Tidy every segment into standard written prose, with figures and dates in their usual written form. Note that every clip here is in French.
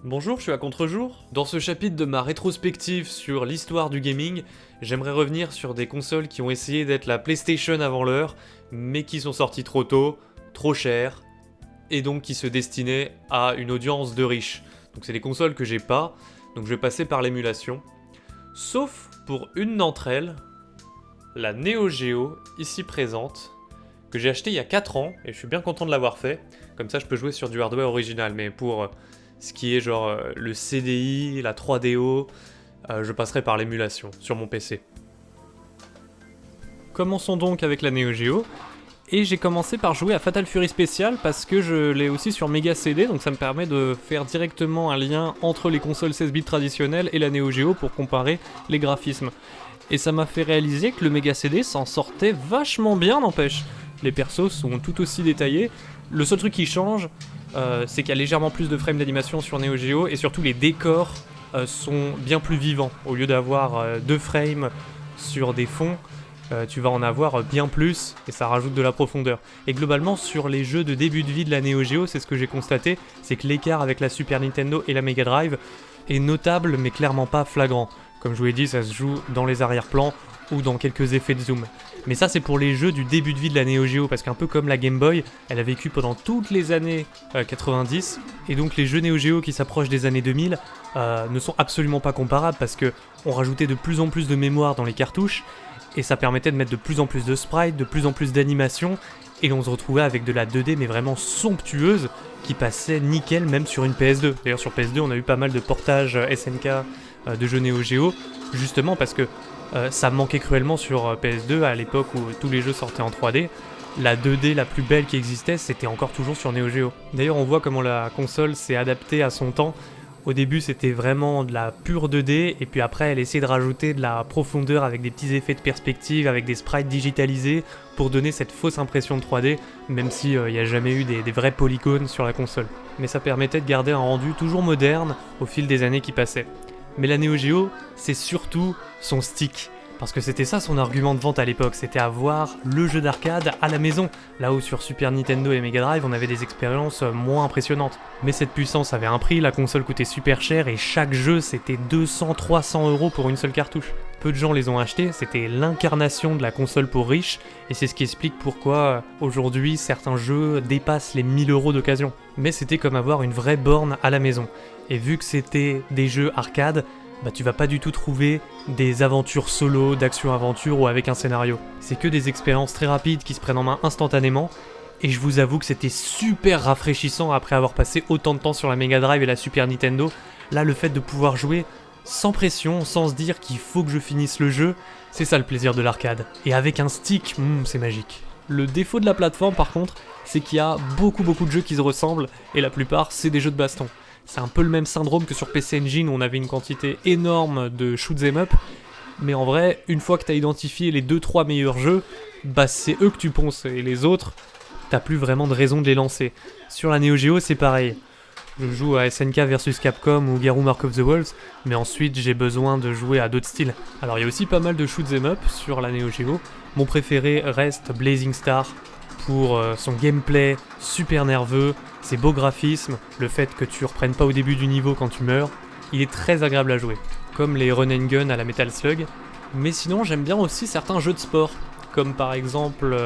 Bonjour, je suis à Contre-jour. Dans ce chapitre de ma rétrospective sur l'histoire du gaming, j'aimerais revenir sur des consoles qui ont essayé d'être la PlayStation avant l'heure, mais qui sont sorties trop tôt, trop chères, et donc qui se destinaient à une audience de riches. Donc c'est des consoles que j'ai pas, donc je vais passer par l'émulation. Sauf pour une d'entre elles, la Neo Geo, ici présente, que j'ai acheté il y a 4 ans, et je suis bien content de l'avoir fait. Comme ça je peux jouer sur du hardware original, mais pour ce qui est genre le CDI, la 3DO, je passerai par l'émulation sur mon PC. Commençons donc avec la Neo Geo. Et j'ai commencé par jouer à Fatal Fury Special parce que je l'ai aussi sur Mega CD, donc ça me permet de faire directement un lien entre les consoles 16 bits traditionnelles et la Neo Geo pour comparer les graphismes. Et ça m'a fait réaliser que le Mega CD s'en sortait vachement bien, n'empêche. Les persos sont tout aussi détaillés. Le seul truc qui change, c'est qu'il y a légèrement plus de frames d'animation sur Neo Geo et surtout les décors sont bien plus vivants. Au lieu d'avoir 2 frames sur des fonds, tu vas en avoir bien plus et ça rajoute de la profondeur. Et globalement sur les jeux de début de vie de la Neo Geo, c'est ce que j'ai constaté, c'est que l'écart avec la Super Nintendo et la Mega Drive est notable mais clairement pas flagrant. Comme je vous l'ai dit, ça se joue dans les arrière-plans ou dans quelques effets de zoom. Mais ça c'est pour les jeux du début de vie de la Neo Geo, parce qu'un peu comme la Game Boy, elle a vécu pendant toutes les années 90, et donc les jeux Neo Geo qui s'approchent des années 2000 ne sont absolument pas comparables, parce que on rajoutait de plus en plus de mémoire dans les cartouches, et ça permettait de mettre de plus en plus de sprites, de plus en plus d'animations, et on se retrouvait avec de la 2D mais vraiment somptueuse, qui passait nickel même sur une PS2. D'ailleurs sur PS2 on a eu pas mal de portages SNK de jeux Neo Geo, justement parce que ça manquait cruellement sur PS2 à l'époque où tous les jeux sortaient en 3D. La 2D la plus belle qui existait, c'était encore toujours sur Neo Geo. D'ailleurs on voit comment la console s'est adaptée à son temps. Au début c'était vraiment de la pure 2D, et puis après elle essayait de rajouter de la profondeur avec des petits effets de perspective, avec des sprites digitalisés, pour donner cette fausse impression de 3D, même si il n'y a jamais eu des vrais polygones sur la console. Mais ça permettait de garder un rendu toujours moderne au fil des années qui passaient. Mais la Neo Geo, c'est surtout son stick. Parce que c'était ça son argument de vente à l'époque, c'était avoir le jeu d'arcade à la maison, là où sur Super Nintendo et Mega Drive on avait des expériences moins impressionnantes. Mais cette puissance avait un prix, la console coûtait super cher et chaque jeu c'était 200-300 € pour une seule cartouche. Peu de gens les ont achetés, c'était l'incarnation de la console pour riches, et c'est ce qui explique pourquoi aujourd'hui certains jeux dépassent les 1000 € d'occasion. Mais c'était comme avoir une vraie borne à la maison. Et vu que c'était des jeux arcade, bah tu vas pas du tout trouver des aventures solo, d'action-aventure ou avec un scénario. C'est que des expériences très rapides qui se prennent en main instantanément, et je vous avoue que c'était super rafraîchissant après avoir passé autant de temps sur la Mega Drive et la Super Nintendo. Là, le fait de pouvoir jouer sans pression, sans se dire qu'il faut que je finisse le jeu, c'est ça le plaisir de l'arcade. Et avec un stick, c'est magique. Le défaut de la plateforme par contre, c'est qu'il y a beaucoup de jeux qui se ressemblent, et la plupart c'est des jeux de baston. C'est un peu le même syndrome que sur PC Engine où on avait une quantité énorme de shoot 'em up, mais en vrai, une fois que t'as identifié les 2-3 meilleurs jeux, bah c'est eux que tu ponces, et les autres, t'as plus vraiment de raison de les lancer. Sur la Neo Geo c'est pareil. Je joue à SNK vs Capcom ou Garou Mark of the Wolves, mais ensuite j'ai besoin de jouer à d'autres styles. Alors il y a aussi pas mal de shoot 'em up sur la Neo Geo. Mon préféré reste Blazing Star pour son gameplay super nerveux, ses beaux graphismes, le fait que tu reprennes pas au début du niveau quand tu meurs. Il est très agréable à jouer, comme les run and gun à la Metal Slug. Mais sinon j'aime bien aussi certains jeux de sport, comme par exemple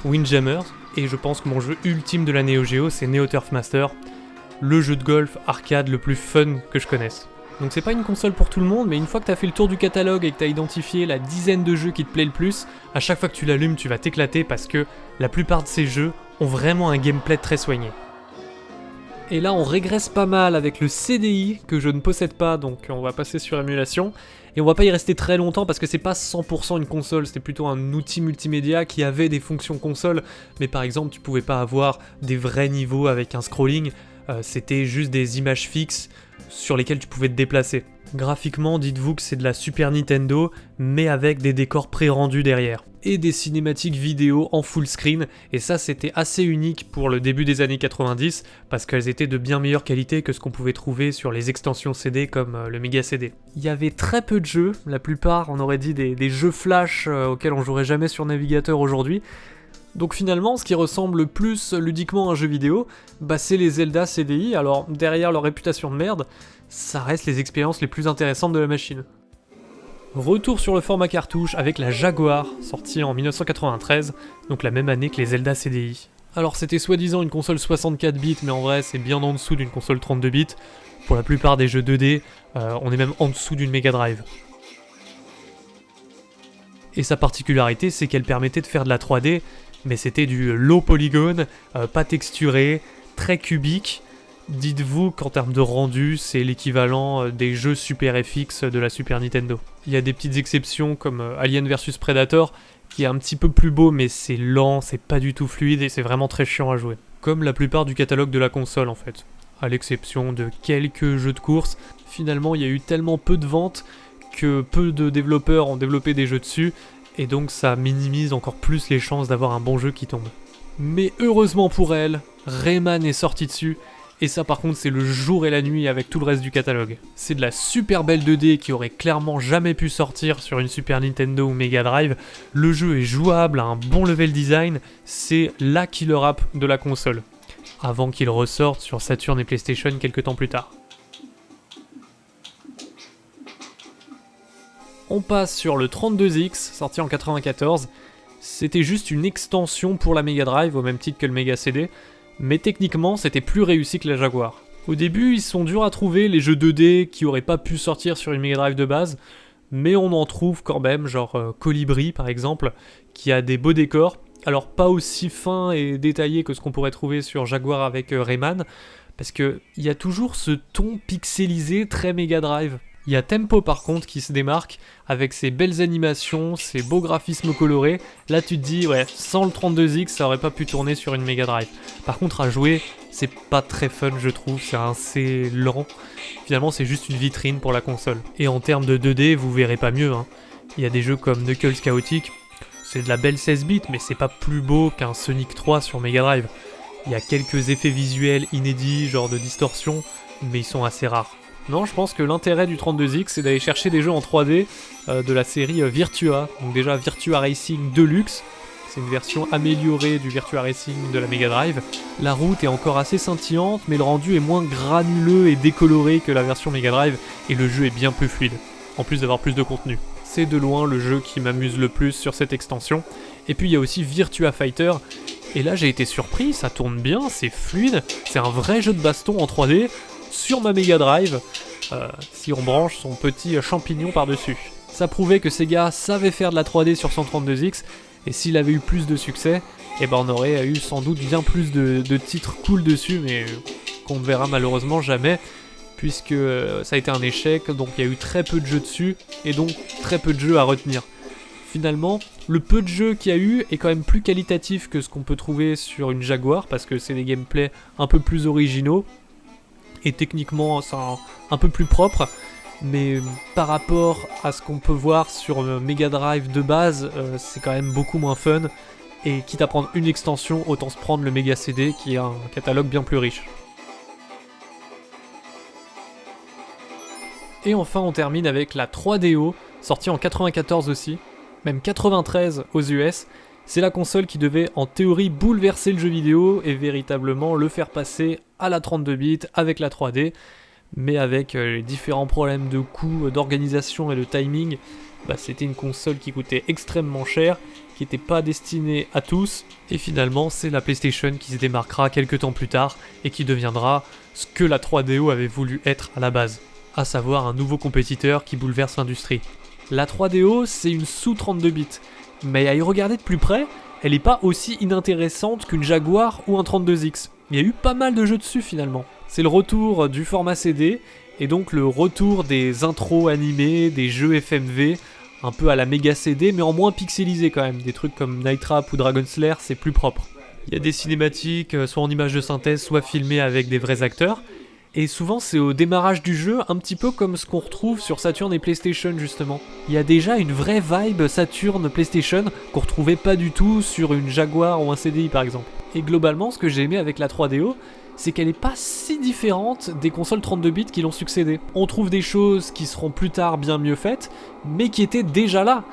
Windjammers, et je pense que mon jeu ultime de la Neo Geo c'est Neo Turf Master, le jeu de golf arcade le plus fun que je connaisse. Donc c'est pas une console pour tout le monde, mais une fois que t'as fait le tour du catalogue et que t'as identifié la dizaine de jeux qui te plaît le plus, à chaque fois que tu l'allumes tu vas t'éclater parce que la plupart de ces jeux ont vraiment un gameplay très soigné. Et là on régresse pas mal avec le CDI que je ne possède pas, donc on va passer sur émulation. Et on va pas y rester très longtemps parce que c'est pas 100% une console, c'était plutôt un outil multimédia qui avait des fonctions console, mais par exemple tu pouvais pas avoir des vrais niveaux avec un scrolling, c'était juste des images fixes sur lesquelles tu pouvais te déplacer. Graphiquement, dites-vous que c'est de la Super Nintendo, mais avec des décors pré-rendus derrière. Et des cinématiques vidéo en full screen, et ça c'était assez unique pour le début des années 90, parce qu'elles étaient de bien meilleure qualité que ce qu'on pouvait trouver sur les extensions CD comme le Mega CD. Il y avait très peu de jeux, la plupart on aurait dit des jeux flash auxquels on jouerait jamais sur navigateur aujourd'hui, Donc finalement, ce qui ressemble le plus ludiquement à un jeu vidéo, bah c'est les Zelda CDI. Alors derrière leur réputation de merde, ça reste les expériences les plus intéressantes de la machine. Retour sur le format cartouche avec la Jaguar, sortie en 1993, donc la même année que les Zelda CDI. Alors c'était soi-disant une console 64 bits, mais en vrai c'est bien en dessous d'une console 32 bits. Pour la plupart des jeux 2D, on est même en dessous d'une Mega Drive. Et sa particularité, c'est qu'elle permettait de faire de la 3D, mais c'était du low polygone, pas texturé, très cubique. Dites-vous qu'en termes de rendu, c'est l'équivalent des jeux Super FX de la Super Nintendo. Il y a des petites exceptions comme Alien vs Predator, qui est un petit peu plus beau, mais c'est lent, c'est pas du tout fluide et c'est vraiment très chiant à jouer. Comme la plupart du catalogue de la console en fait. À l'exception de quelques jeux de course, finalement il y a eu tellement peu de ventes que peu de développeurs ont développé des jeux dessus, et donc ça minimise encore plus les chances d'avoir un bon jeu qui tombe. Mais heureusement pour elle, Rayman est sorti dessus, et ça par contre c'est le jour et la nuit avec tout le reste du catalogue. C'est de la super belle 2D qui aurait clairement jamais pu sortir sur une Super Nintendo ou Mega Drive. Le jeu est jouable, a un bon level design, c'est la killer app de la console. Avant qu'il ressorte sur Saturn et PlayStation quelques temps plus tard. On passe sur le 32X, sorti en 94. C'était juste une extension pour la Mega Drive, au même titre que le Mega CD, mais techniquement c'était plus réussi que la Jaguar. Au début, ils sont durs à trouver, les jeux 2D qui auraient pas pu sortir sur une Mega Drive de base, mais on en trouve quand même, genre Colibri par exemple, qui a des beaux décors, alors pas aussi fins et détaillés que ce qu'on pourrait trouver sur Jaguar avec Rayman, parce qu'il y a toujours ce ton pixelisé très Mega Drive. Il y a Tempo par contre qui se démarque avec ses belles animations, ses beaux graphismes colorés. Là tu te dis ouais, sans le 32X ça aurait pas pu tourner sur une Mega Drive. Par contre à jouer, c'est pas très fun je trouve, c'est assez lent. Finalement c'est juste une vitrine pour la console. Et en termes de 2D, vous verrez pas mieux. Il y a des jeux comme Knuckles Chaotic, c'est de la belle 16 bits mais c'est pas plus beau qu'un Sonic 3 sur Mega Drive. Il y a quelques effets visuels inédits, genre de distorsion, mais ils sont assez rares. Non, je pense que l'intérêt du 32X, c'est d'aller chercher des jeux en 3D de la série Virtua. Donc déjà Virtua Racing Deluxe, c'est une version améliorée du Virtua Racing de la Mega Drive. La route est encore assez scintillante, mais le rendu est moins granuleux et décoloré que la version Mega Drive, et le jeu est bien plus fluide, en plus d'avoir plus de contenu. C'est de loin le jeu qui m'amuse le plus sur cette extension. Et puis il y a aussi Virtua Fighter, et là j'ai été surpris, ça tourne bien, c'est fluide, c'est un vrai jeu de baston en 3D, sur ma Mega Drive, si on branche son petit champignon par-dessus. Ça prouvait que Sega savait faire de la 3D sur son 32X, et s'il avait eu plus de succès, eh ben on aurait eu sans doute bien plus de titres cool dessus, mais qu'on ne verra malheureusement jamais, puisque ça a été un échec, donc il y a eu très peu de jeux dessus, et donc très peu de jeux à retenir. Finalement, le peu de jeux qu'il y a eu est quand même plus qualitatif que ce qu'on peut trouver sur une Jaguar, parce que c'est des gameplays un peu plus originaux, et techniquement c'est un peu plus propre, mais par rapport à ce qu'on peut voir sur Mega Drive de base, c'est quand même beaucoup moins fun, et quitte à prendre une extension, autant se prendre le Mega CD qui a un catalogue bien plus riche. Et enfin on termine avec la 3DO, sortie en 94 aussi, même 93 aux US. C'est la console qui devait en théorie bouleverser le jeu vidéo et véritablement le faire passer à la 32 bits avec la 3D, mais avec les différents problèmes de coût, d'organisation et de timing, c'était une console qui coûtait extrêmement cher, qui n'était pas destinée à tous, et finalement c'est la PlayStation qui se démarquera quelques temps plus tard et qui deviendra ce que la 3DO avait voulu être à la base, à savoir un nouveau compétiteur qui bouleverse l'industrie. La 3DO c'est une sous 32 bits, mais à y regarder de plus près, elle n'est pas aussi inintéressante qu'une Jaguar ou un 32X. Il y a eu pas mal de jeux dessus finalement. C'est le retour du format CD, et donc le retour des intros animés, des jeux FMV, un peu à la Mega CD, mais en moins pixelisé quand même. Des trucs comme Night Trap ou Dragon Slayer, c'est plus propre. Il y a des cinématiques, soit en images de synthèse, soit filmées avec des vrais acteurs. Et souvent c'est au démarrage du jeu, un petit peu comme ce qu'on retrouve sur Saturn et PlayStation justement. Il y a déjà une vraie vibe Saturn PlayStation qu'on retrouvait pas du tout sur une Jaguar ou un CDI par exemple. Et globalement ce que j'ai aimé avec la 3DO, c'est qu'elle est pas si différente des consoles 32 bits qui l'ont succédé. On trouve des choses qui seront plus tard bien mieux faites, mais qui étaient déjà là,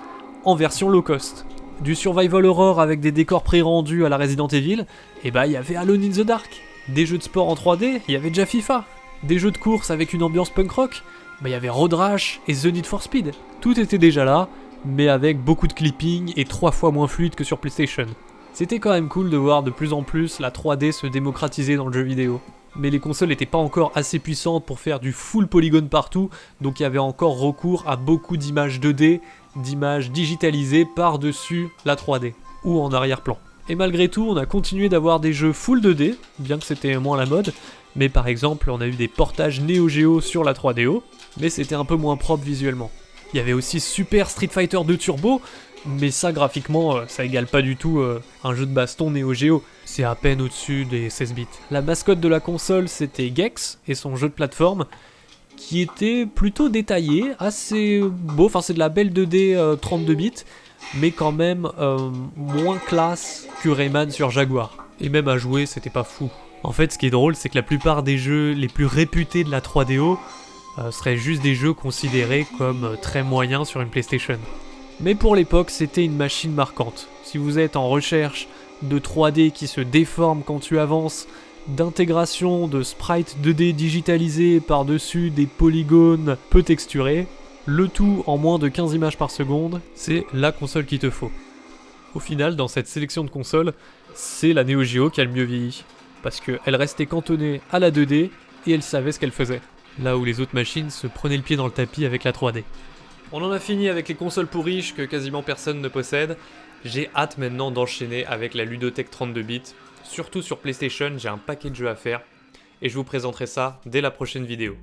en version low cost. Du survival horror avec des décors pré-rendus à la Resident Evil, et bah il y avait Alone in the Dark. Des jeux de sport en 3D, il y avait déjà FIFA. Des jeux de course avec une ambiance punk rock, bah il y avait Road Rash et The Need for Speed. Tout était déjà là, mais avec beaucoup de clipping et 3 fois moins fluide que sur PlayStation. C'était quand même cool de voir de plus en plus la 3D se démocratiser dans le jeu vidéo. Mais les consoles n'étaient pas encore assez puissantes pour faire du full polygone partout, donc il y avait encore recours à beaucoup d'images 2D, d'images digitalisées par-dessus la 3D, ou en arrière-plan. Et malgré tout, on a continué d'avoir des jeux full 2D, bien que c'était moins la mode, mais par exemple, on a eu des portages Neo Geo sur la 3DO, mais c'était un peu moins propre visuellement. Il y avait aussi Super Street Fighter 2 Turbo, mais ça graphiquement, ça égale pas du tout un jeu de baston Neo Geo, c'est à peine au-dessus des 16 bits. La mascotte de la console c'était Gex et son jeu de plateforme qui était plutôt détaillé, assez beau, enfin c'est de la belle 2D 32 bits, mais quand même moins classe que Rayman sur Jaguar. Et même à jouer c'était pas fou. En fait ce qui est drôle c'est que la plupart des jeux les plus réputés de la 3DO seraient juste des jeux considérés comme très moyens sur une PlayStation. Mais pour l'époque, c'était une machine marquante. Si vous êtes en recherche de 3D qui se déforme quand tu avances, d'intégration de sprites 2D digitalisés par-dessus des polygones peu texturés, le tout en moins de 15 images par seconde, c'est la console qu'il te faut. Au final, dans cette sélection de consoles, c'est la Neo Geo qui a le mieux vieilli, parce qu'elle restait cantonnée à la 2D et elle savait ce qu'elle faisait, là où les autres machines se prenaient le pied dans le tapis avec la 3D. On en a fini avec les consoles pour riches que quasiment personne ne possède. J'ai hâte maintenant d'enchaîner avec la ludothèque 32 bits. Surtout sur PlayStation, j'ai un paquet de jeux à faire. Et je vous présenterai ça dès la prochaine vidéo.